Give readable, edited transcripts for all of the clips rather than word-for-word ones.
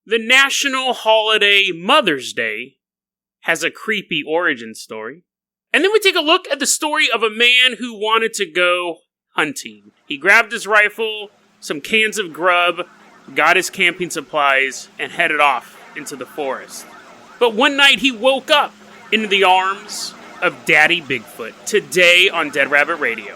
The national holiday Mother's Day has a creepy origin story. And then we take a look at the story of a man who wanted to go hunting. He grabbed his rifle, some cans of grub, got his camping supplies, and headed off into the forest. But one night he woke up into the arms of Daddy Bigfoot. Today on Dead Rabbit Radio.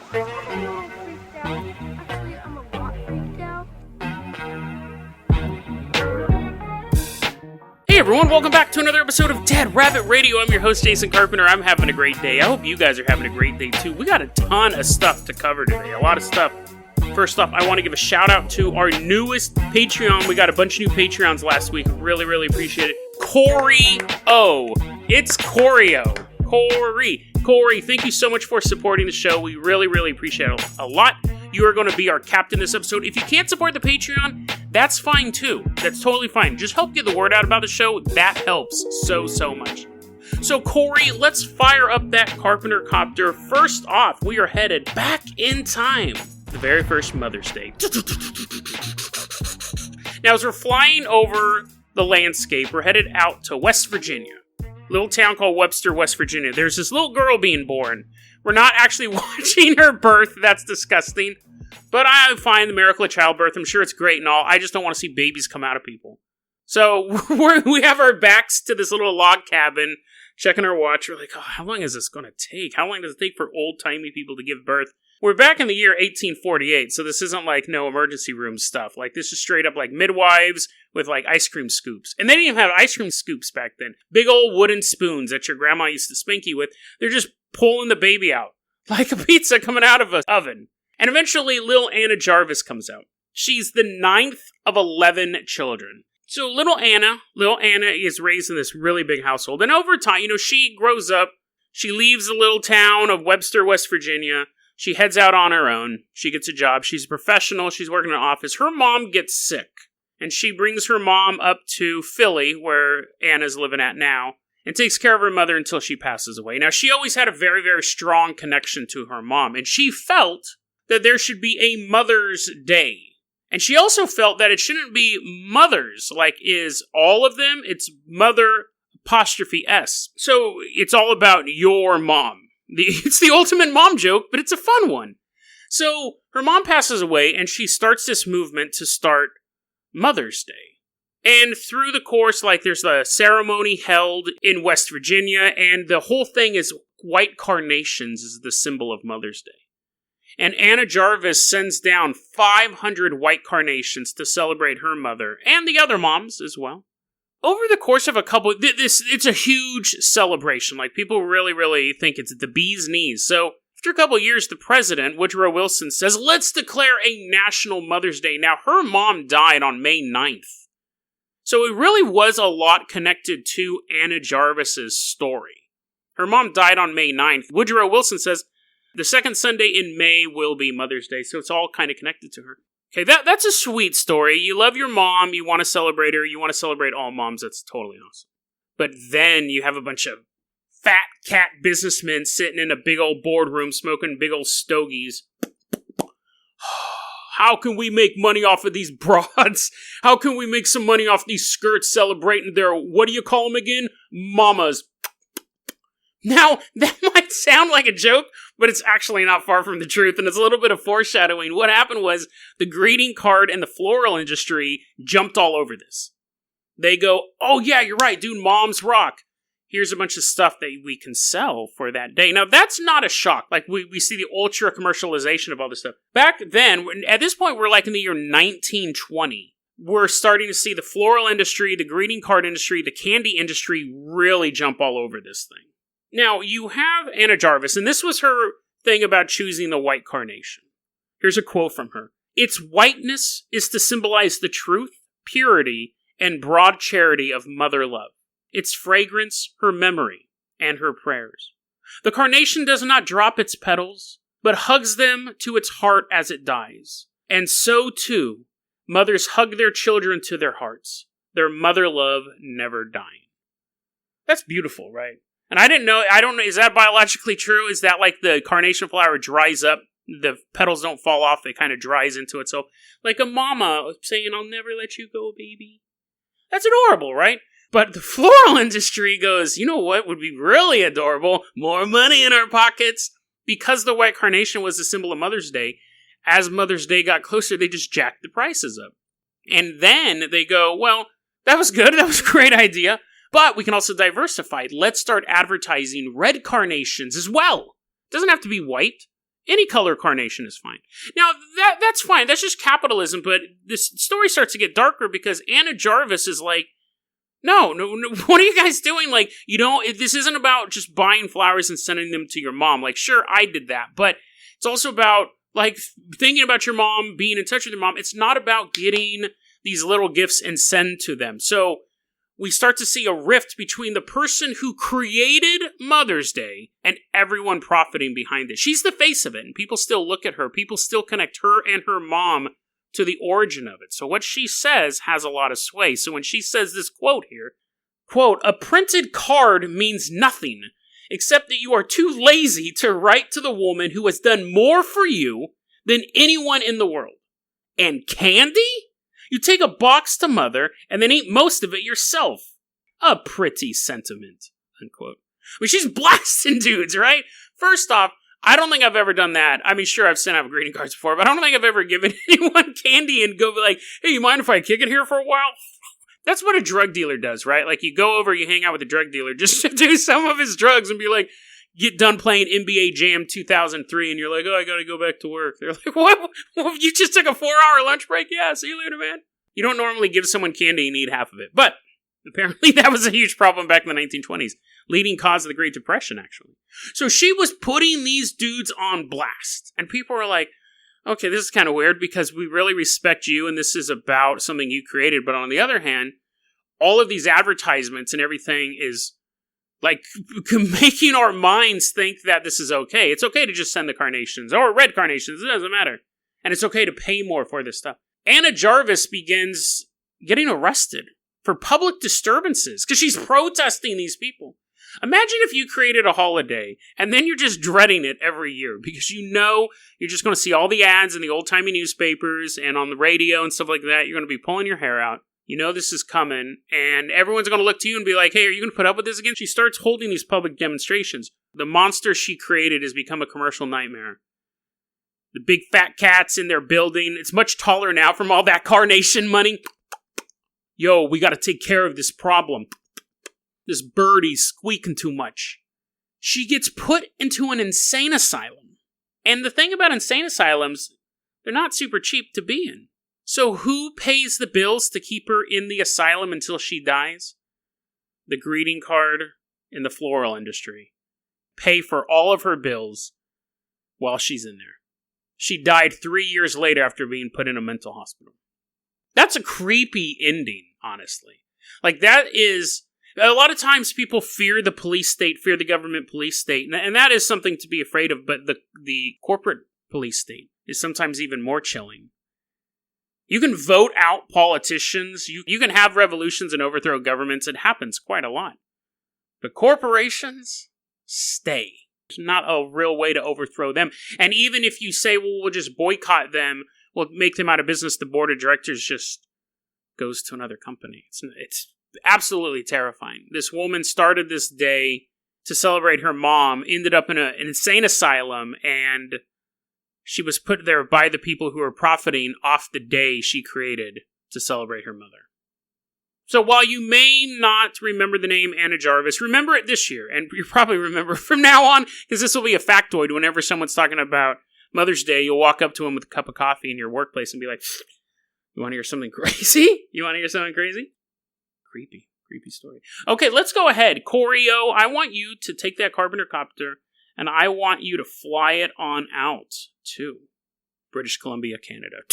Hey everyone, welcome back to another episode of Dead Rabbit Radio. I'm your host, Jason Carpenter. I'm having a great day. I hope you guys are having a great day too. We got a ton of stuff to cover today, a lot of stuff. First off, I want to give a shout out to our newest Patreon. We got a bunch of new Patreons last week. Really appreciate it. Corey O. It's Corey-O. Corey, thank you so much for supporting the show. We really appreciate it a lot. You are going to be our captain this episode. If you can't support the Patreon, that's fine too. That's totally fine. Just help get the word out about the show. That helps so much. So Corey, let's fire up that Carpenter copter. First off, we are headed back in time. The very first Mother's Day. Now, as we're flying over the landscape, we're headed out to West Virginia. Little town called Webster, West Virginia. There's this little girl being born. We're not actually watching her birth. That's disgusting. But I find the miracle of childbirth. I'm sure it's great and all. I just don't want to see babies come out of people. So we have our backs to this little log cabin, checking our watch. We're like, oh, how long is this going to take? How long does it take for old-timey people to give birth? We're back in the year 1848, so this isn't like no emergency room stuff. Like, this is straight up like midwives with like ice cream scoops. And they didn't even have ice cream scoops back then. Big old wooden spoons that your grandma used to spank you with. They're just pulling the baby out like a pizza coming out of an oven. And eventually, little Anna Jarvis comes out. She's the 9th of 11 children. So little Anna is raised in this really big household. And over time, she grows up. She leaves the little town of Webster, West Virginia. She heads out on her own. She gets a job. She's a professional. She's working in an office. Her mom gets sick. And she brings her mom up to Philly, where Anna's living at now, and takes care of her mother until she passes away. Now, she always had a very strong connection to her mom. And she felt that there should be a Mother's Day. And she also felt that it shouldn't be mothers, like is all of them. It's mother apostrophe S. So it's all about your mom. It's the ultimate mom joke, but it's a fun one. So her mom passes away, and she starts this movement to start Mother's Day. And through the course, like, there's a ceremony held in West Virginia, and the whole thing is white carnations is the symbol of Mother's Day. And Anna Jarvis sends down 500 white carnations to celebrate her mother, and the other moms as well. Over the course of a couple, it's a huge celebration. Like, people really think it's the bee's knees. So, after a couple of years, the president, Woodrow Wilson, says, let's declare a National Mother's Day. Now, her mom died on May 9th. So, it really was a lot connected to Anna Jarvis's story. Her mom died on May 9th. Woodrow Wilson says, the second Sunday in May will be Mother's Day. So, it's all kind of connected to her. Okay, that's a sweet story. You love your mom, you want to celebrate her, you want to celebrate all moms, that's totally awesome. But then you have a bunch of fat cat businessmen sitting in a big old boardroom smoking big old stogies. How can we make money off of these broads? How can we make some money off these skirts celebrating their, what do you call them again? Mamas. Now, that might sound like a joke, but it's actually not far from the truth, and it's a little bit of foreshadowing. What happened was the greeting card and the floral industry jumped all over this. They go, oh yeah, you're right, dude, moms rock. Here's a bunch of stuff that we can sell for that day. Now, that's not a shock. Like, we see the ultra commercialization of all this stuff. Back then, at this point, we're like in the year 1920. We're starting to see the floral industry, the greeting card industry, the candy industry really jump all over this thing. Now, you have Anna Jarvis, and this was her thing about choosing the white carnation. Here's a quote from her. Its whiteness is to symbolize the truth, purity, and broad charity of mother love. Its fragrance, her memory, and her prayers. The carnation does not drop its petals, but hugs them to its heart as it dies. And so, too, mothers hug their children to their hearts, their mother love never dying. That's beautiful, right? And I don't know, is that biologically true? Is that like the carnation flower dries up, the petals don't fall off, it kind of dries into itself? Like a mama saying, I'll never let you go, baby. That's adorable, right? But the floral industry goes, you know what would be really adorable? More money in our pockets. Because the white carnation was the symbol of Mother's Day, as Mother's Day got closer, they just jacked the prices up. And then they go, well, that was good. That was a great idea. But we can also diversify. Let's start advertising red carnations as well. It doesn't have to be white. Any color carnation is fine. Now, that's fine. That's just capitalism. But this story starts to get darker because Anna Jarvis is like, no, what are you guys doing? Like, you know, this isn't about just buying flowers and sending them to your mom. Like, sure, I did that. But it's also about, like, thinking about your mom, being in touch with your mom. It's not about getting these little gifts and send to them. So we start to see a rift between the person who created Mother's Day and everyone profiting behind it. She's the face of it, and people still look at her. People still connect her and her mom to the origin of it. So what she says has a lot of sway. So when she says this quote here, quote, "A printed card means nothing, except that you are too lazy to write to the woman who has done more for you than anyone in the world. And candy? You take a box to Mother and then eat most of it yourself. A pretty sentiment," unquote. I mean, she's blasting dudes, right? First off, I don't think I've ever done that. I mean, sure, I've sent out greeting cards before, but I don't think I've ever given anyone candy and go like, hey, you mind if I kick it here for a while? That's what a drug dealer does, right? Like, you go over, you hang out with a drug dealer just to do some of his drugs and be like, get done playing NBA Jam 2003, and you're like, oh, I gotta go back to work. They're like, what? You just took a 4-hour lunch break? Yeah, see you later, man. You don't normally give someone candy and eat half of it, but apparently that was a huge problem back in the 1920s. Leading cause of the Great Depression, actually. So she was putting these dudes on blast. And people were like, okay, this is kind of weird because we really respect you and this is about something you created. But on the other hand, all of these advertisements and everything is like making our minds think that this is okay. It's okay to just send the carnations or red carnations. It doesn't matter. And it's okay to pay more for this stuff. Anna Jarvis begins getting arrested for public disturbances because she's protesting these people. Imagine if you created a holiday and then you're just dreading it every year because you know you're just going to see all the ads in the old-timey newspapers and on the radio and stuff like that. You're going to be pulling your hair out. You know this is coming, and everyone's going to look to you and be like, hey, are you going to put up with this again? She starts holding these public demonstrations. The monster she created has become a commercial nightmare. The big fat cats in their building. It's much taller now from all that carnation money. Yo, we got to take care of this problem. This birdie's squeaking too much. She gets put into an insane asylum. And the thing about insane asylums, they're not super cheap to be in. So who pays the bills to keep her in the asylum until she dies? The greeting card and the floral industry pay for all of her bills while she's in there. She died 3 years later after being put in a mental hospital. That's a creepy ending, honestly. Like, that is... A lot of times people fear the police state, fear the government police state, and that is something to be afraid of, but the corporate police state is sometimes even more chilling. You can vote out politicians, you can have revolutions and overthrow governments, it happens quite a lot. But corporations stay. There's not a real way to overthrow them. And even if you say, well, we'll just boycott them, we'll make them out of business, the board of directors just goes to another company. It's absolutely terrifying. This woman started this day to celebrate her mom, ended up in an insane asylum, and she was put there by the people who were profiting off the day she created to celebrate her mother. So while you may not remember the name Anna Jarvis, remember it this year, and you probably remember from now on, because this will be a factoid. Whenever someone's talking about Mother's Day, you'll walk up to them with a cup of coffee in your workplace and be like, you want to hear something crazy? You want to hear something crazy? Creepy story. Okay, let's go ahead. Corio, I want you to take that Carpenter copter, and I want you to fly it on out to British Columbia, Canada.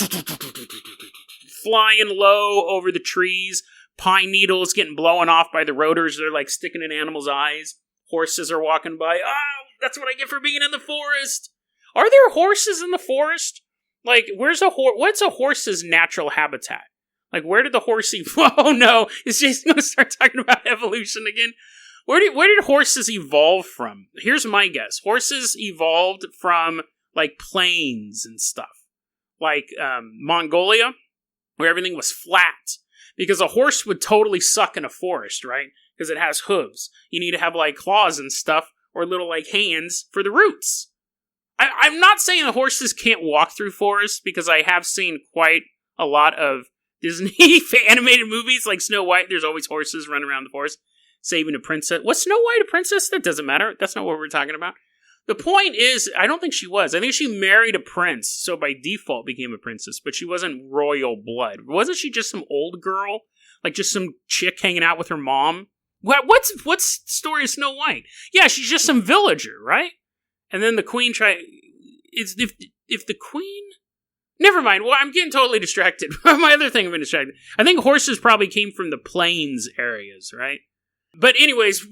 Flying low over the trees, pine needles getting blown off by the rotors. They're like sticking in animals' eyes. Horses are walking by. Oh, that's what I get for being in the forest. Are there horses in the forest? Like, what's a horse's natural habitat? Like, where did the horse evolve? Oh no, is Jason going to start talking about evolution again? Where did horses evolve from? Here's my guess. Horses evolved from, like, plains and stuff. Like, Mongolia, where everything was flat. Because a horse would totally suck in a forest, right? Because it has hooves. You need to have, like, claws and stuff, or little, like, hands for the roots. I'm not saying the horses can't walk through forests, because I have seen quite a lot of Disney animated movies, like Snow White. There's always horses running around the forest, saving a princess. Was Snow White a princess? That doesn't matter. That's not what we're talking about. The point is, I don't think she was. I think she married a prince, so by default became a princess, but she wasn't royal blood. Wasn't she just some old girl? Like, just some chick hanging out with her mom? What's the story of Snow White? Yeah, she's just some villager, right? And then the queen if the queen... Never mind. Well, I'm getting totally distracted. My other thing I've been distracted. I think horses probably came from the plains areas, right? But anyways,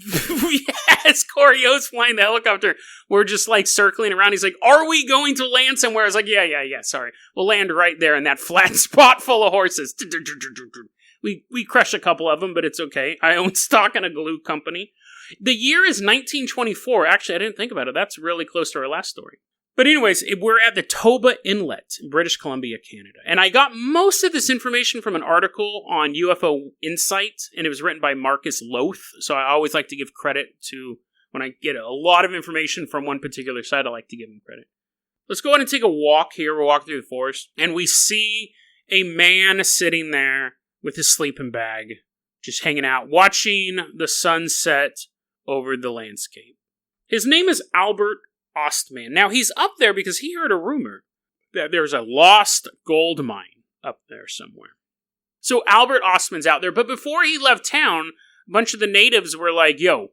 as Corio's flying the helicopter, we're just like circling around. He's like, are we going to land somewhere? I was like, yeah, sorry. We'll land right there in that flat spot full of horses. We crush a couple of them, but it's okay. I own stock in a glue company. The year is 1924. Actually, I didn't think about it. That's really close to our last story. But anyways, we're at the Toba Inlet, British Columbia, Canada. And I got most of this information from an article on UFO Insight, and it was written by Marcus Loth. So I always like to give credit to, when I get a lot of information from one particular site, I like to give him credit. Let's go ahead and take a walk here. We're walking through the forest, and we see a man sitting there with his sleeping bag, just hanging out, watching the sunset over the landscape. His name is Albert Ostman. Now, he's up there because he heard a rumor that there's a lost gold mine up there somewhere. So Albert Ostman's out there, but before he left town, a bunch of the natives were like, yo,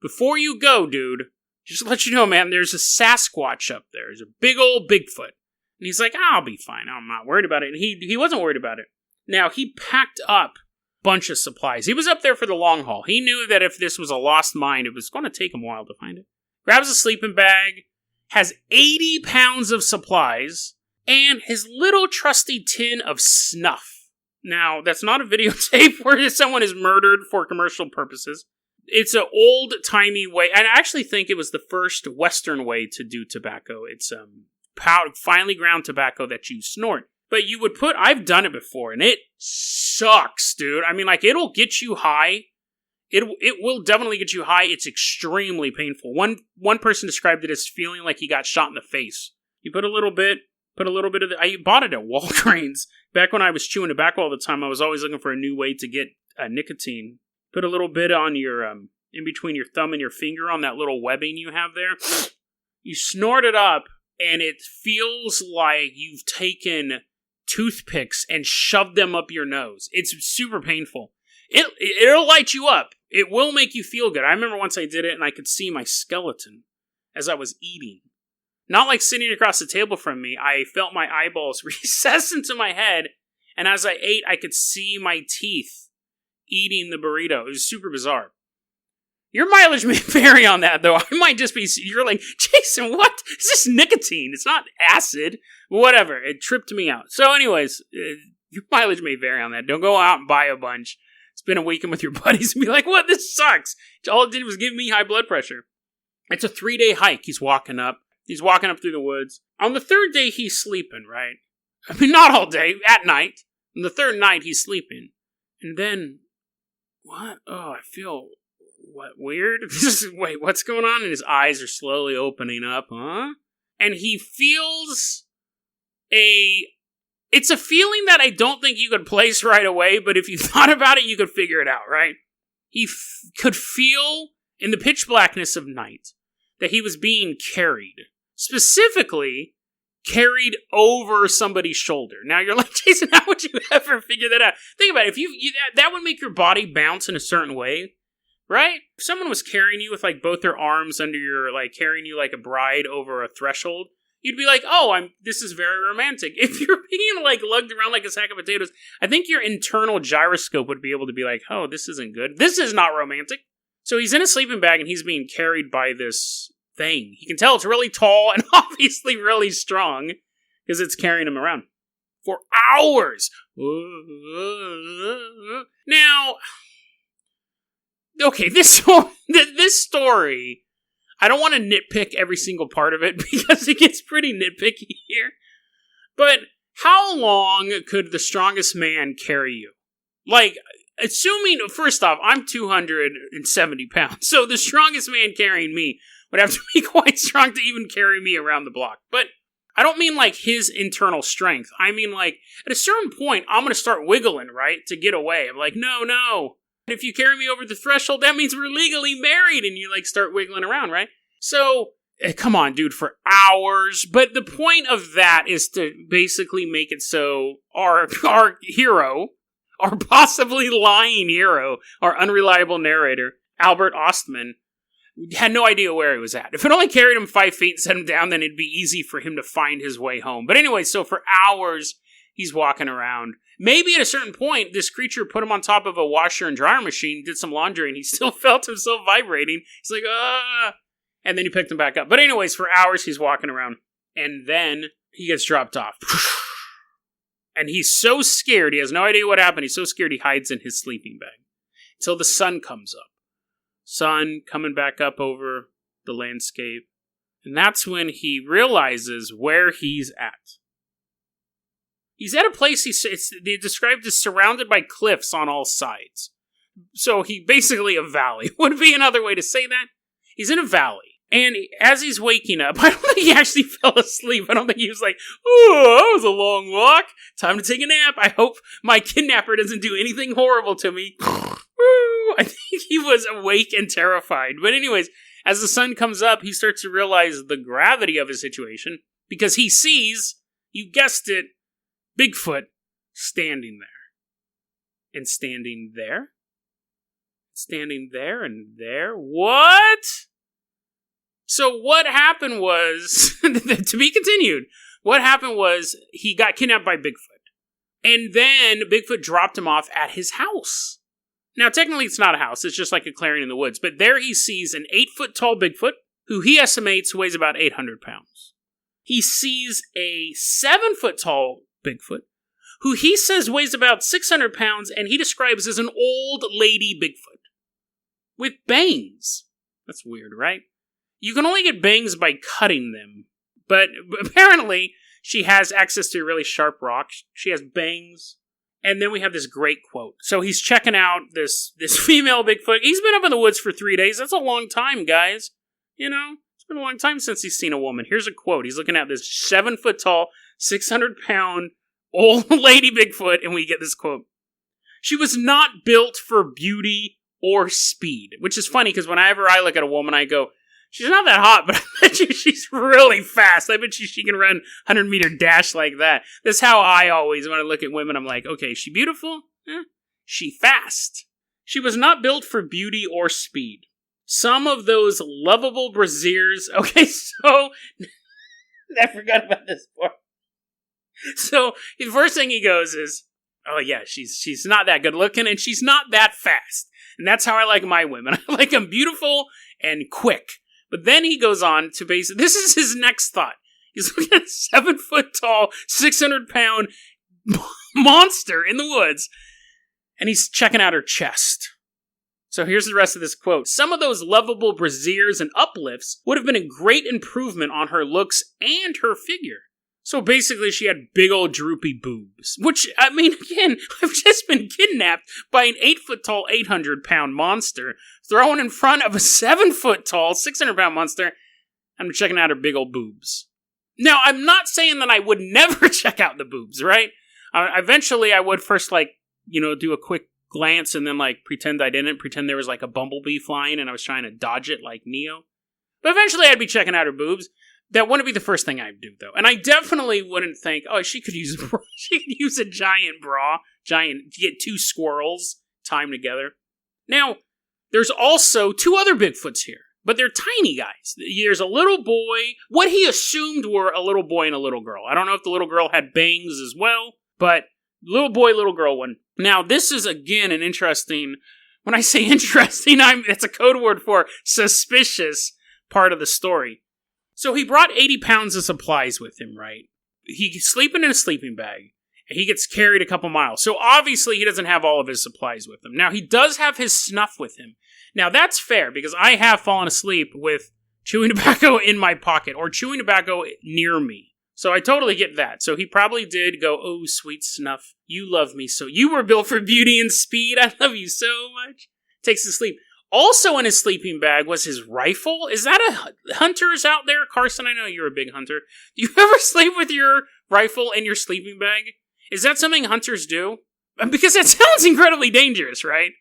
before you go, dude, just to let you know, man, there's a Sasquatch up there. There's a big old Bigfoot. And he's like, I'll be fine. I'm not worried about it. And he wasn't worried about it. Now, he packed up a bunch of supplies. He was up there for the long haul. He knew that if this was a lost mine, it was going to take him a while to find it. Grabs a sleeping bag, has 80 pounds of supplies, and his little trusty tin of snuff. Now, that's not a videotape where someone is murdered for commercial purposes. It's an old-timey way, and I actually think it was the first Western way to do tobacco. It's finely ground tobacco that you snort. But you would I've done it before, and it sucks, dude. I mean, like, it'll get you high. It will definitely get you high. It's extremely painful. One person described it as feeling like he got shot in the face. You put a little bit of I bought it at Walgreens. Back when I was chewing tobacco all the time, I was always looking for a new way to get nicotine. Put a little bit on your, in between your thumb and your finger on that little webbing you have there. You snort it up, and it feels like you've taken toothpicks and shoved them up your nose. It's super painful. It'll light you up. It will make you feel good. I remember once I did it and I could see my skeleton as I was eating. Not like sitting across the table from me. I felt my eyeballs recess into my head, and as I ate, I could see my teeth eating the burrito. It was super bizarre. Your mileage may vary on that, though. I might just be, you're like, Jason, what? Is this nicotine? It's not acid. Whatever. It tripped me out. So anyways, your mileage may vary on that. Don't go out and buy a bunch. Spend a weekend with your buddies and be like, what? This sucks. All it did was give me high blood pressure. It's a 3-day hike. He's walking up through the woods. On the third day, he's sleeping, right? I mean, not all day, at night. On the third night, he's sleeping. And then, what? Oh, I feel, weird? Wait, what's going on? And his eyes are slowly opening up, huh? And he feels it's a feeling that I don't think you could place right away, but if you thought about it, you could figure it out, right? He could feel in the pitch blackness of night that he was being carried. Specifically, carried over somebody's shoulder. Now you're like, Jason, how would you ever figure that out? Think about it. If that would make your body bounce in a certain way, right? If someone was carrying you with like both their arms under your, like carrying you like a bride over a threshold, you'd be like, oh, this is very romantic. If you're being like lugged around like a sack of potatoes, I think your internal gyroscope would be able to be like, oh, this isn't good. This is not romantic. So he's in a sleeping bag and he's being carried by this thing. He can tell it's really tall and obviously really strong because it's carrying him around for hours. Now, okay, this story, I don't want to nitpick every single part of it because it gets pretty nitpicky here. But how long could the strongest man carry you? Like, assuming, first off, I'm 270 pounds, so the strongest man carrying me would have to be quite strong to even carry me around the block. But I don't mean, like, his internal strength. I mean, like, at a certain point, I'm going to start wiggling, right, to get away. I'm like, no. If you carry me over the threshold, that means we're legally married, and you, like, start wiggling around, right? So, come on, dude, for hours. But the point of that is to basically make it so our hero, our possibly lying hero, our unreliable narrator, Albert Ostman, had no idea where he was at. If it only carried him 5 feet and set him down, then it'd be easy for him to find his way home. But anyway, so for hours, he's walking around. Maybe at a certain point, this creature put him on top of a washer and dryer machine, did some laundry, and he still felt himself vibrating. He's like, ah! And then he picked him back up. But anyways, for hours, he's walking around. And then he gets dropped off. And he's so scared, he has no idea what happened. He's so scared, he hides in his sleeping bag. Until the sun comes up. Sun coming back up over the landscape. And that's when he realizes where he's at. He's at a place they described as surrounded by cliffs on all sides. So he basically a valley would be another way to say that. He's in a valley. And as he's waking up, I don't think he actually fell asleep. I don't think he was like, oh, that was a long walk. Time to take a nap. I hope my kidnapper doesn't do anything horrible to me. I think he was awake and terrified. But anyways, as the sun comes up, he starts to realize the gravity of his situation because he sees, you guessed it, Bigfoot standing there. And standing there. Standing there and there. What? So what happened was, to be continued, what happened was he got kidnapped by Bigfoot. And then Bigfoot dropped him off at his house. Now, technically, it's not a house. It's just like a clearing in the woods. But there he sees an 8-foot-tall Bigfoot, who he estimates weighs about 800 pounds. He sees a 7-foot-tall Bigfoot, who he says weighs about 600 pounds, and he describes as an old lady Bigfoot. With bangs. That's weird, right? You can only get bangs by cutting them. But apparently, she has access to a really sharp rock. She has bangs. And then we have this great quote. So he's checking out this female Bigfoot. He's been up in the woods for 3 days. That's a long time, guys. You know, it's been a long time since he's seen a woman. Here's a quote. He's looking at this 7-foot-tall, 600-pound old lady Bigfoot, and we get this quote. She was not built for beauty or speed. Which is funny, because whenever I look at a woman, I go, she's not that hot, but I bet you she's really fast. I bet you she can run 100-meter dash like that. That's how I always, when I look at women, I'm like, okay, is she beautiful? She fast. She was not built for beauty or speed. Some of those lovable braziers. Okay, so I forgot about this part. So the first thing he goes is, oh yeah, she's not that good looking, and she's not that fast. And that's how I like my women. I like them beautiful and quick. But then he goes on to basically, this is his next thought. He's looking at a 7-foot-tall, 600-pound monster in the woods, and he's checking out her chest. So here's the rest of this quote. Some of those lovable braziers and uplifts would have been a great improvement on her looks and her figure. So basically she had big old droopy boobs. Which, I mean, again, I've just been kidnapped by an 8-foot-tall, 800-pound monster, thrown in front of a 7-foot-tall, 600-pound monster. I'm checking out her big old boobs. Now, I'm not saying that I would never check out the boobs, right? Eventually I would first, do a quick glance and then, pretend I didn't. Pretend there was, a bumblebee flying and I was trying to dodge it like Neo. But eventually I'd be checking out her boobs. That wouldn't be the first thing I'd do, though. And I definitely wouldn't think, oh, she could use a giant bra. To get 2 squirrels timed together. Now, there's also 2 other Bigfoots here. But they're tiny guys. There's a little boy. What he assumed were a little boy and a little girl. I don't know if the little girl had bangs as well. But little boy, little girl one. Now, this is, again, an interesting... When I say interesting, it's a code word for suspicious part of the story. So he brought 80 pounds of supplies with him, right? He's sleeping in a sleeping bag, and he gets carried a couple miles. So obviously he doesn't have all of his supplies with him. Now, he does have his snuff with him. Now, that's fair, because I have fallen asleep with chewing tobacco in my pocket, or chewing tobacco near me. So I totally get that. So he probably did go, oh, sweet snuff, you love me so. You were built for beauty and speed. I love you so much. Takes to sleep. Also in his sleeping bag was his rifle. Is that a hunters out there? Carson, I know you're a big hunter. Do you ever sleep with your rifle in your sleeping bag? Is that something hunters do? Because that sounds incredibly dangerous, right?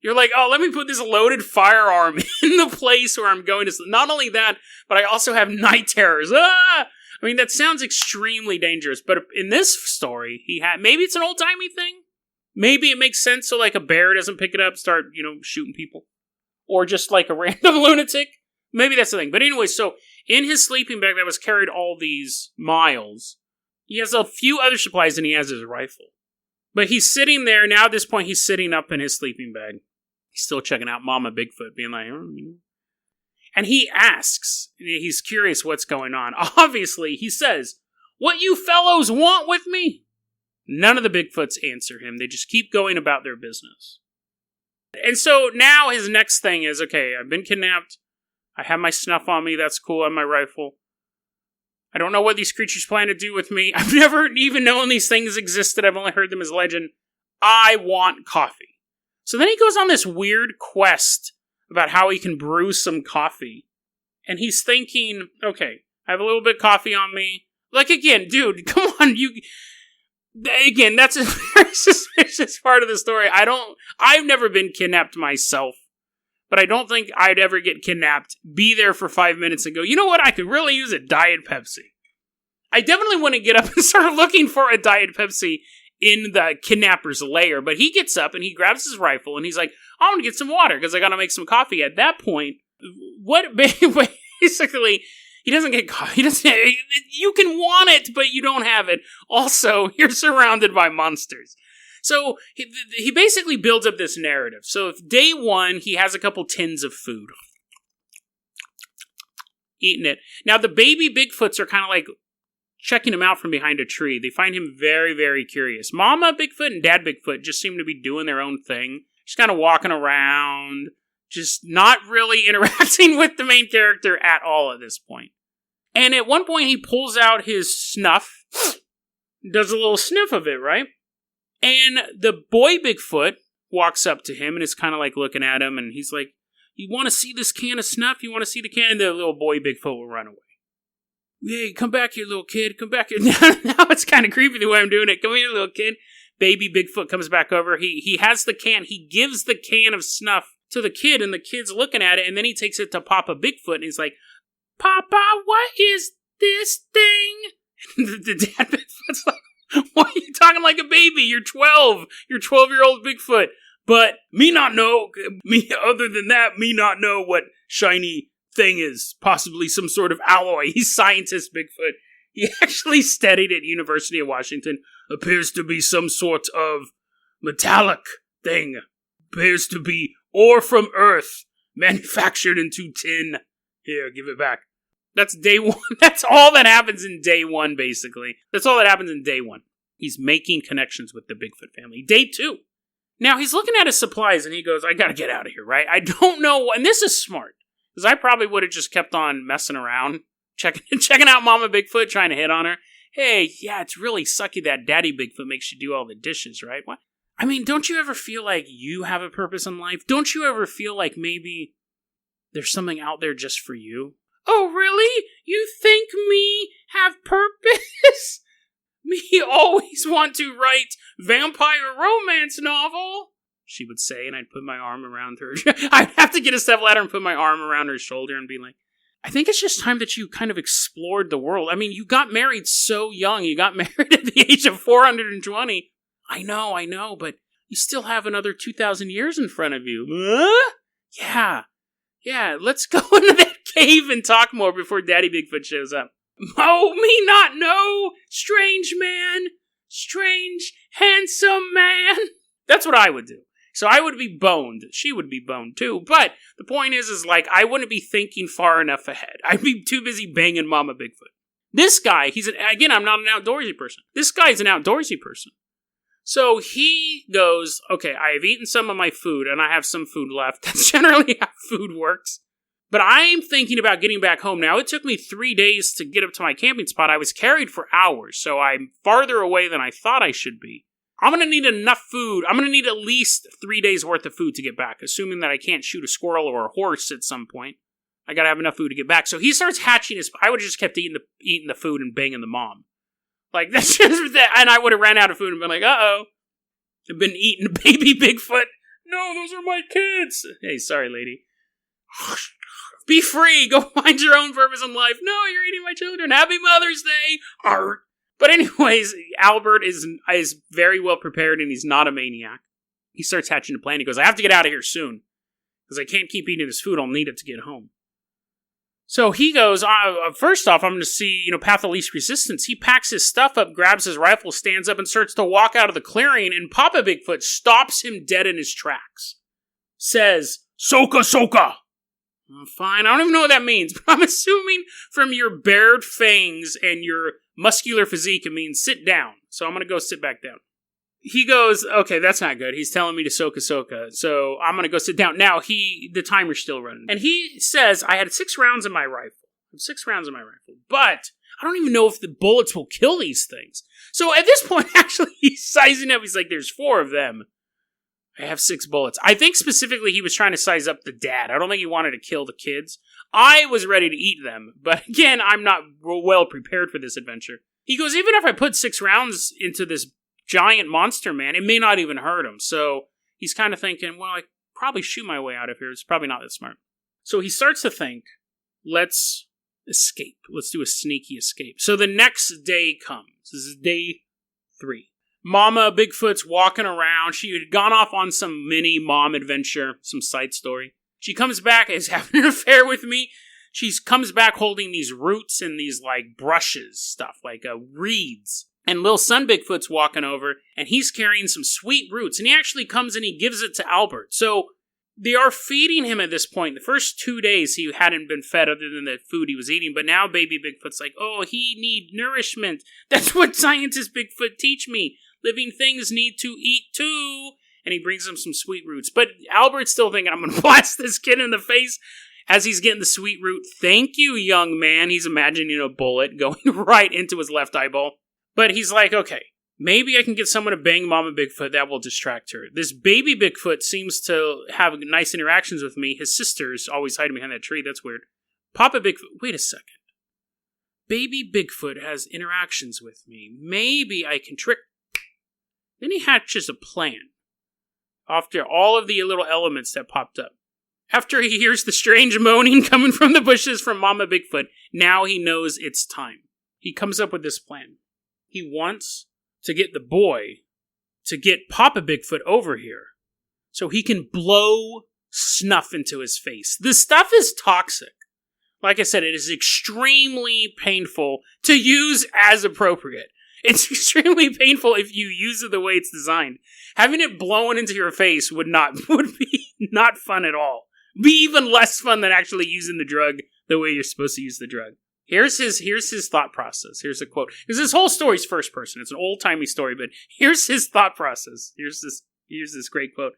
You're like, oh, let me put this loaded firearm in the place where I'm going to sleep. Not only that, but I also have night terrors. Ah! I mean, that sounds extremely dangerous, but in this story, maybe it's an old-timey thing? Maybe it makes sense so, like, a bear doesn't pick it up, start, shooting people. Or just, like, a random lunatic. Maybe that's the thing. But anyway, so, in his sleeping bag that was carried all these miles, he has a few other supplies and he has his rifle. But he's sitting there, now at this point, he's sitting up in his sleeping bag. He's still checking out Mama Bigfoot, being like, And he asks, he's curious what's going on. Obviously, he says, what you fellows want with me? None of the Bigfoots answer him. They just keep going about their business. And so now his next thing is, okay, I've been kidnapped. I have my snuff on me. That's cool. I have my rifle. I don't know what these creatures plan to do with me. I've never even known these things existed. I've only heard them as legend. I want coffee. So then he goes on this weird quest about how he can brew some coffee. And he's thinking, okay, I have a little bit of coffee on me. Like, again, dude, come on, Again, that's a very suspicious part of the story. I've never been kidnapped myself. But I don't think I'd ever get kidnapped, be there for 5 minutes and go, you know what, I could really use a Diet Pepsi. I definitely wouldn't get up and start looking for a Diet Pepsi in the kidnapper's lair, but he gets up and he grabs his rifle and he's like, I want to get some water because I got to make some coffee. At that point, basically, he doesn't get coffee. You can want it, but you don't have it. Also, you're surrounded by monsters. So he basically builds up this narrative. So if day one, he has a couple tins of food. Eating it. Now, the baby Bigfoots are kind of like checking him out from behind a tree. They find him very, very curious. Mama Bigfoot and Dad Bigfoot just seem to be doing their own thing. Just kind of walking around. Just not really interacting with the main character at all at this point. And at one point, he pulls out his snuff. Does a little sniff of it, right? And the boy Bigfoot walks up to him and is kind of like looking at him. And he's like, you want to see this can of snuff? You want to see the can? And the little boy Bigfoot will run away. Hey, come back here, little kid. Come back here. Now it's kind of creepy the way I'm doing it. Come here, little kid. Baby Bigfoot comes back over. He has the can. He gives the can of snuff to the kid, and the kid's looking at it, and then he takes it to Papa Bigfoot, and he's like, Papa, what is this thing? And the Dad Bigfoot's like, why are you talking like a baby? You're 12. You're 12-year-old Bigfoot. But me not know, other than that, me not know what shiny thing is. Possibly some sort of alloy. He's scientist Bigfoot. He actually studied at University of Washington. Appears to be some sort of metallic thing. Appears to be ore from Earth, manufactured into tin. Here, give it back. That's day one. That's all that happens in day one, basically. That's all that happens in day one. He's making connections with the Bigfoot family. Day two. Now, he's looking at his supplies, and he goes, I gotta get out of here, right? I don't know, and this is smart, because I probably would have just kept on messing around, checking out Mama Bigfoot, trying to hit on her. Hey, yeah, it's really sucky that Daddy Bigfoot makes you do all the dishes, right? What? I mean, don't you ever feel like you have a purpose in life? Don't you ever feel like maybe there's something out there just for you? Oh, really? You think me have purpose? Me always want to write vampire romance novel, she would say, and I'd put my arm around her. I'd have to get a stepladder and put my arm around her shoulder and be like, I think it's just time that you kind of explored the world. I mean, you got married so young. You got married at the age of 420. I know, but you still have another 2,000 years in front of you. Huh? Yeah, let's go into that cave and talk more before Daddy Bigfoot shows up. Oh, me not know, strange man, strange, handsome man. That's what I would do. So I would be boned. She would be boned too. But the point is like, I wouldn't be thinking far enough ahead. I'd be too busy banging Mama Bigfoot. This guy, again, I'm not an outdoorsy person. This guy's an outdoorsy person. So he goes, okay, I have eaten some of my food and I have some food left. That's generally how food works. But I'm thinking about getting back home. Now, it took me 3 days to get up to my camping spot. I was carried for hours, so I'm farther away than I thought I should be. I'm going to need enough food. I'm going to need at least 3 days worth of food to get back, assuming that I can't shoot a squirrel or a horse at some point. I got to have enough food to get back. So he starts hatching his... I would have just kept eating the food and banging the mom. Like, that's just that. And I would have ran out of food and been like, uh-oh. I've been eating baby Bigfoot. No, those are my kids. Hey, sorry, lady. Be free. Go find your own purpose in life. No, you're eating my children. Happy Mother's Day. Arr. But anyways, Albert is very well prepared, and he's not a maniac. He starts hatching a plan. He goes, I have to get out of here soon, because I can't keep eating this food. I'll need it to get home. So he goes, first off, I'm going to see, path of least resistance. He packs his stuff up, grabs his rifle, stands up, and starts to walk out of the clearing, and Papa Bigfoot stops him dead in his tracks. Says, Soka, Soka! Fine, I don't even know what that means, but I'm assuming from your bared fangs and your muscular physique, it means sit down. So I'm going to go sit back down. He goes, okay, that's not good. He's telling me to Soka Soka, so I'm going to go sit down. Now, the timer's still running. And he says, I had 6 rounds in my rifle. I have 6 rounds in my rifle. But I don't even know if the bullets will kill these things. So at this point, actually, he's sizing up. He's like, there's 4 of them. I have 6 bullets. I think specifically he was trying to size up the dad. I don't think he wanted to kill the kids. I was ready to eat them. But again, I'm not well prepared for this adventure. He goes, even if I put 6 rounds into this giant monster man, it may not even hurt him. So he's kind of thinking, well, I probably shoot my way out of here. It's probably not that smart. So he starts to think, let's escape. Let's do a sneaky escape. So the next day comes. This is day 3. Mama Bigfoot's walking around. She had gone off on some mini mom adventure, some side story. She comes back, is having an affair with me. She comes back holding these roots and these, brushes stuff, reeds. And little son Bigfoot's walking over, and he's carrying some sweet roots. And he actually comes and he gives it to Albert. So they are feeding him at this point. The first 2 days he hadn't been fed other than the food he was eating. But now baby Bigfoot's like, oh, he need nourishment. That's what scientist Bigfoot teach me. Living things need to eat too. And he brings him some sweet roots. But Albert's still thinking, I'm going to blast this kid in the face as he's getting the sweet root. Thank you, young man. He's imagining a bullet going right into his left eyeball. But he's like, okay, maybe I can get someone to bang Mama Bigfoot. That will distract her. This baby Bigfoot seems to have nice interactions with me. His sister's always hiding behind that tree. That's weird. Papa Bigfoot, wait a second. Baby Bigfoot has interactions with me. Maybe I can trick. Then he hatches a plan. After all of the little elements that popped up. After he hears the strange moaning coming from the bushes from Mama Bigfoot, now he knows it's time. He comes up with this plan. He wants to get the boy to get Papa Bigfoot over here so he can blow snuff into his face. The stuff is toxic. Like I said, it is extremely painful to use as appropriate. It's extremely painful if you use it the way it's designed. Having it blown into your face would be not fun at all. Be even less fun than actually using the drug the way you're supposed to use the drug. Here's his thought process. Here's a quote. Because this whole story's first person. It's an old-timey story, but here's his thought process. Here's this great quote.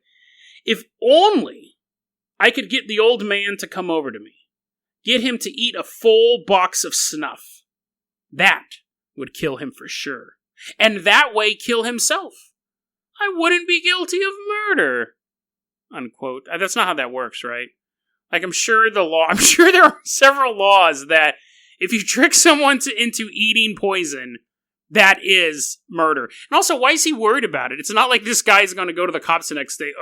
If only I could get the old man to come over to me. Get him to eat a full box of snuff. That would kill him for sure. And that way kill himself. I wouldn't be guilty of murder. Unquote. That's not how that works, right? I'm sure there are several laws that if you trick someone into eating poison, that is murder. And also, why is he worried about it? It's not like this guy's going to go to the cops the next day.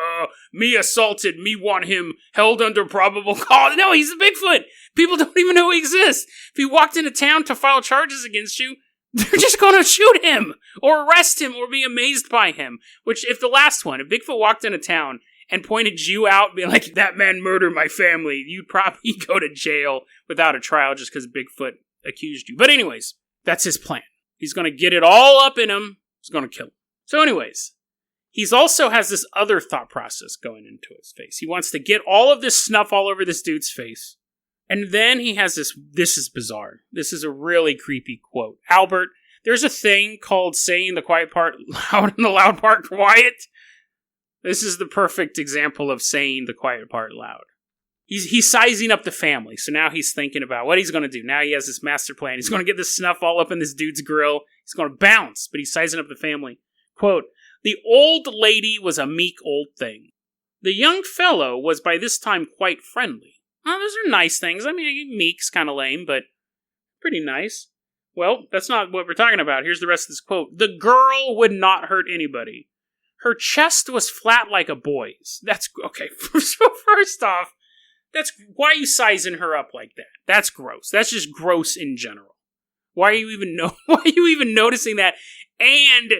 Me assaulted. Me want him held under probable cause. No, he's a Bigfoot. People don't even know he exists. If he walked into town to file charges against you, they're just going to shoot him or arrest him or be amazed by him. Which, if Bigfoot walked into town and pointed you out, being like, that man murdered my family, you'd probably go to jail without a trial just because Bigfoot accused you. But anyways, that's his plan. He's going to get it all up in him. He's going to kill him. So anyways, he's also has this other thought process going into his face. He wants to get all of this snuff all over this dude's face. And then he has this is bizarre. This is a really creepy quote. Albert, there's a thing called saying the quiet part loud and the loud part quiet. This is the perfect example of saying the quiet part loud. he's sizing up the family. So now he's thinking about what he's going to do. Now he has this master plan. He's going to get this snuff all up in this dude's grill. He's going to bounce, but he's sizing up the family. Quote, "The old lady was a meek old thing. The young fellow was by this time quite friendly." Oh, those are nice things. I mean, meek's kind of lame, but pretty nice. Well, that's not what we're talking about. Here's the rest of this quote. "The girl would not hurt anybody. Her chest was flat like a boy's." That's, okay, so first off, that's, why are you sizing her up like that? That's gross. That's just gross in general. Why are you even noticing that? And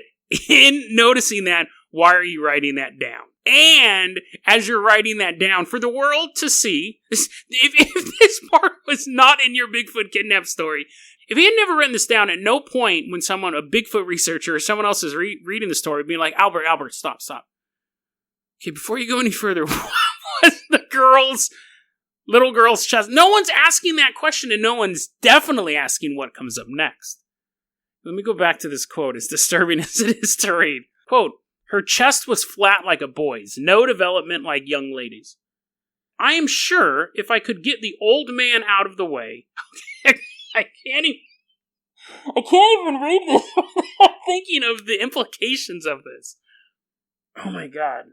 in noticing that, why are you writing that down? And as you're writing that down for the world to see, if this part was not in your Bigfoot kidnap story, if he had never written this down, at no point when someone, a Bigfoot researcher or someone else is reading the story, being like, Albert, stop. Okay, before you go any further, what was the little girl's chest? No one's asking that question, and no one's definitely asking what comes up next. Let me go back to this quote, as disturbing as it is to read. Quote, "Her chest was flat like a boy's, no development like young ladies. I am sure if I could get the old man out of the way..." I can't even read this without thinking of the implications of this. Oh my god.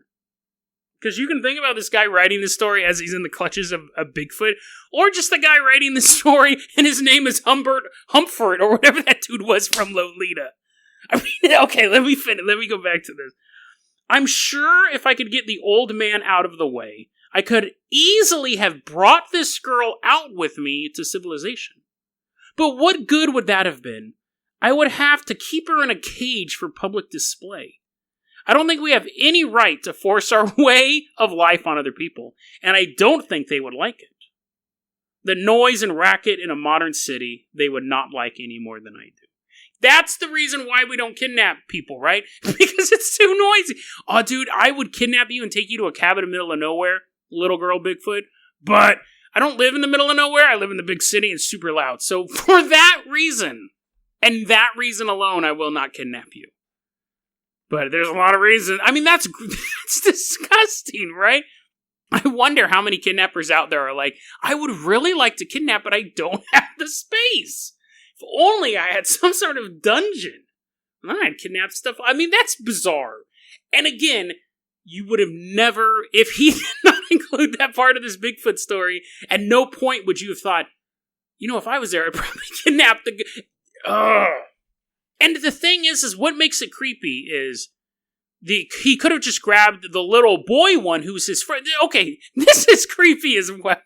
Because you can think about this guy writing this story as he's in the clutches of a Bigfoot, or just the guy writing the story and his name is Humford, or whatever that dude was from Lolita. I mean, okay, let me finish. Let me go back to this. "I'm sure if I could get the old man out of the way, I could easily have brought this girl out with me to civilization. But what good would that have been? I would have to keep her in a cage for public display. I don't think we have any right to force our way of life on other people, and I don't think they would like it. The noise and racket in a modern city, they would not like any more than I do." That's the reason why we don't kidnap people, right? Because it's too noisy. Oh, dude, I would kidnap you and take you to a cabin in the middle of nowhere, little girl Bigfoot, but I don't live in the middle of nowhere. I live in the big city and it's super loud. So for that reason, and that reason alone, I will not kidnap you. But there's a lot of reasons. I mean, that's disgusting, right? I wonder how many kidnappers out there are like, I would really like to kidnap, but I don't have the space. If only I had some sort of dungeon. And then I'd kidnap stuff. I mean, that's bizarre. And again, you would have never, if he did not include that part of this Bigfoot story, at no point would you have thought, you know, if I was there, I'd probably kidnap the... Ugh. And the thing is what makes it creepy is he could have just grabbed the little boy one who's his friend. Okay, this is creepy as well.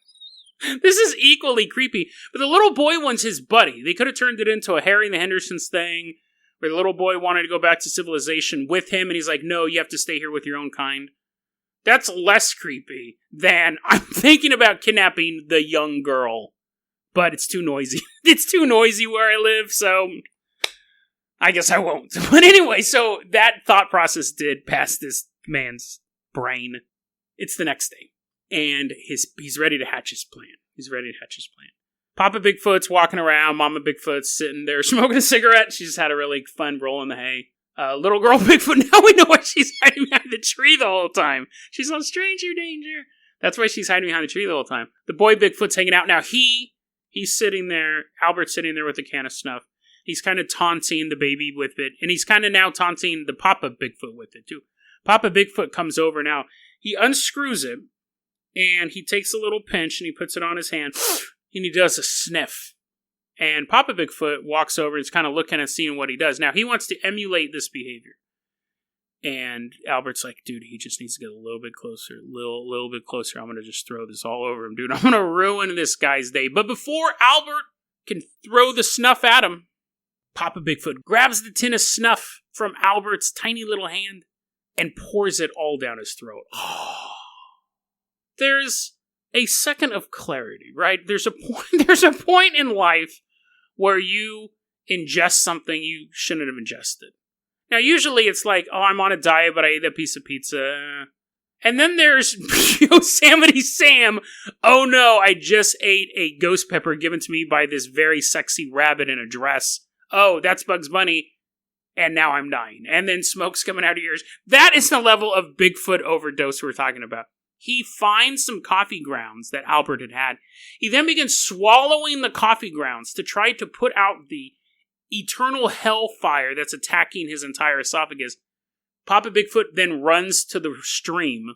This is equally creepy. But the little boy one's his buddy. They could have turned it into a Harry and the Hendersons thing, where the little boy wanted to go back to civilization with him, and he's like, no, you have to stay here with your own kind. That's less creepy than I'm thinking about kidnapping the young girl. But it's too noisy. It's too noisy where I live, so I guess I won't. But anyway, so that thought process did pass this man's brain. It's the next day. And he's ready to hatch his plan. Papa Bigfoot's walking around. Mama Bigfoot's sitting there smoking a cigarette. She's had a really fun roll in the hay. Little girl Bigfoot, now we know why she's hiding behind the tree the whole time. She's on stranger danger. That's why she's hiding behind the tree the whole time. The boy Bigfoot's hanging out. Now he's sitting there. Albert's sitting there with a can of snuff. He's kind of taunting the baby with it. And he's kind of now taunting the Papa Bigfoot with it too. Papa Bigfoot comes over now. He unscrews it. And he takes a little pinch and he puts it on his hand. And he does a sniff. And Papa Bigfoot walks over and is kind of looking and seeing what he does. Now, he wants to emulate this behavior. And Albert's like, dude, he just needs to get a little bit closer. Little bit closer. I'm going to just throw this all over him, dude. I'm going to ruin this guy's day. But before Albert can throw the snuff at him, Papa Bigfoot grabs the tin of snuff from Albert's tiny little hand and pours it all down his throat. There's a second of clarity, right? There's a point in life where you ingest something you shouldn't have ingested. Now, usually it's like, oh, I'm on a diet, but I ate a piece of pizza. And then there's Yosemite Sam. Oh no, I just ate a ghost pepper given to me by this very sexy rabbit in a dress. Oh, that's Bugs Bunny. And now I'm dying. And then smoke's coming out of your ears. That is the level of Bigfoot overdose we're talking about. He finds some coffee grounds that Albert had. He then begins swallowing the coffee grounds to try to put out the eternal hellfire that's attacking his entire esophagus. Papa Bigfoot then runs to the stream,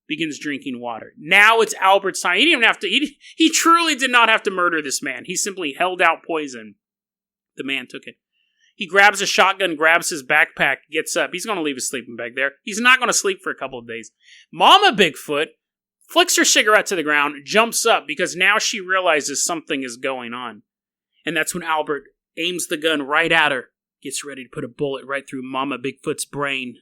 begins drinking water. Now it's Albert's time. He didn't even have to. He truly did not have to murder this man. He simply held out poison. The man took it. He grabs a shotgun, grabs his backpack, gets up. He's going to leave his sleeping bag there. He's not going to sleep for a couple of days. Mama Bigfoot flicks her cigarette to the ground, jumps up because now she realizes something is going on. And that's when Albert aims the gun right at her, gets ready to put a bullet right through Mama Bigfoot's brain.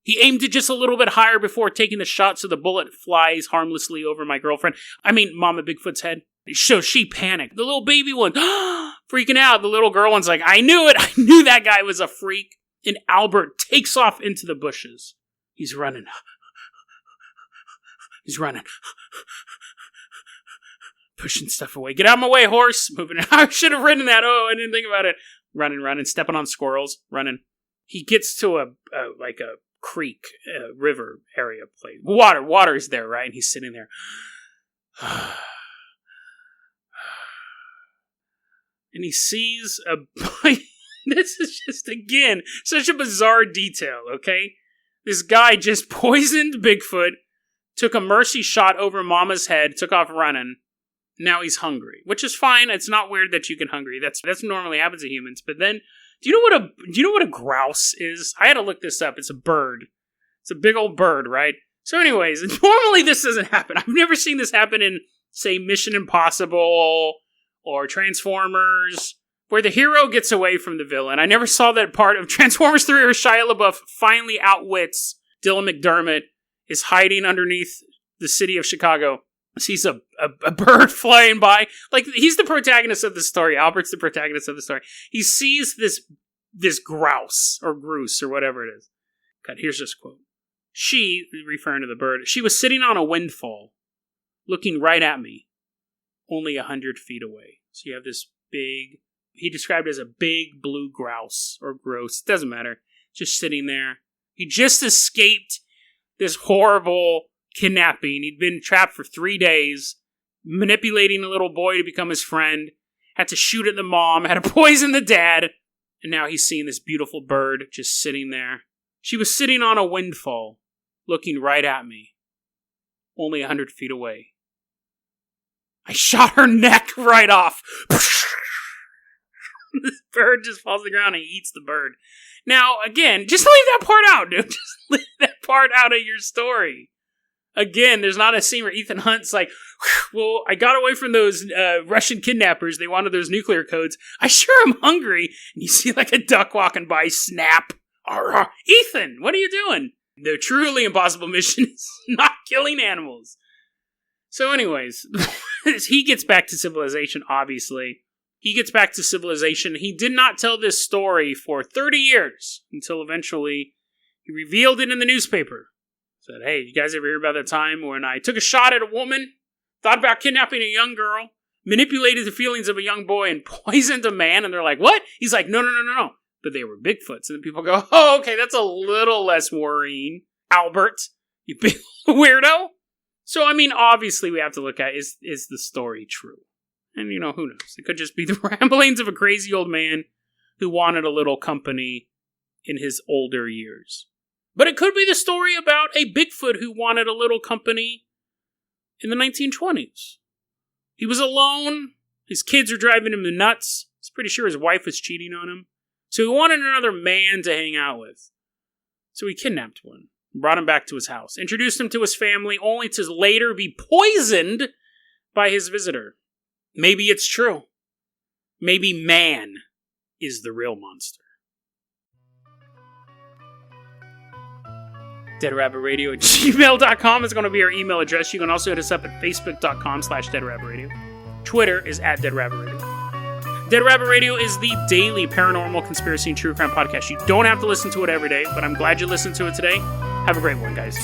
He aimed it just a little bit higher before taking the shot so the bullet flies harmlessly over Mama Bigfoot's head. So she panicked. The little baby one, freaking out. The little girl one's like, I knew it. I knew that guy was a freak. And Albert takes off into the bushes. He's running. Pushing stuff away. Get out of my way, horse. Moving. I should have ridden that. Oh, I didn't think about it. Running. Stepping on squirrels. Running. He gets to a creek, river area place. Water is there, right? And he's sitting there. And he sees this is just, again, such a bizarre detail, okay? This guy just poisoned Bigfoot, took a mercy shot over Mama's head, took off running. Now he's hungry, which is fine. It's not weird that you get hungry. That's normally happens to humans. But then, do you know what a grouse is? I had to look this up. It's a bird. It's a big old bird, right? So anyways, normally this doesn't happen. I've never seen this happen in, say, Mission Impossible or Transformers, where the hero gets away from the villain. I never saw that part of Transformers 3 where Shia LaBeouf finally outwits Dylan McDermott, is hiding underneath the city of Chicago, sees a bird flying by. Like, he's the protagonist of the story. Albert's the protagonist of the story. He sees this grouse, or grouse, or whatever it is. God, here's this quote. She, referring to the bird, she was sitting on a windfall, looking right at me, only 100 feet away. So you have this big, he described it as a big blue grouse, or grouse, doesn't matter, just sitting there. He just escaped this horrible kidnapping. He'd been trapped for 3 days, manipulating a little boy to become his friend, had to shoot at the mom, had to poison the dad, and now he's seeing this beautiful bird just sitting there. She was sitting on a windfall, looking right at me, only 100 feet away. I shot her neck right off. This bird just falls to the ground and he eats the bird. Now, again, just leave that part out, dude. Just leave that part out of your story. Again, there's not a scene where Ethan Hunt's like, well, I got away from those Russian kidnappers. They wanted those nuclear codes. I sure am hungry. And you see like a duck walking by, snap. Ethan, what are you doing? The truly impossible mission is not killing animals. So anyways, he gets back to civilization, obviously. He gets back to civilization. He did not tell this story for 30 years until eventually he revealed it in the newspaper. Said, hey, you guys ever hear about that time when I took a shot at a woman, thought about kidnapping a young girl, manipulated the feelings of a young boy, and poisoned a man? And they're like, what? He's like, no. But they were Bigfoots. And then people go, oh, okay, that's a little less worrying. Albert, you big weirdo. So, I mean, obviously we have to look at, is the story true? And, who knows? It could just be the ramblings of a crazy old man who wanted a little company in his older years. But it could be the story about a Bigfoot who wanted a little company in the 1920s. He was alone. His kids were driving him nuts. He's pretty sure his wife was cheating on him. So he wanted another man to hang out with. So he kidnapped one, brought him back to his house, introduced him to his family, only to later be poisoned by his visitor. Maybe it's true. Maybe man is the real monster. DeadRabbitRadio@gmail.com is going to be our email address. You can also hit us up at Facebook.com/DeadRabbitRadio. Twitter is @DeadRabbitRadio. Dead Rabbit Radio is the daily paranormal, conspiracy, and true crime podcast. You don't have to listen to it every day, but I'm glad you listened to it today. Have a great one, guys.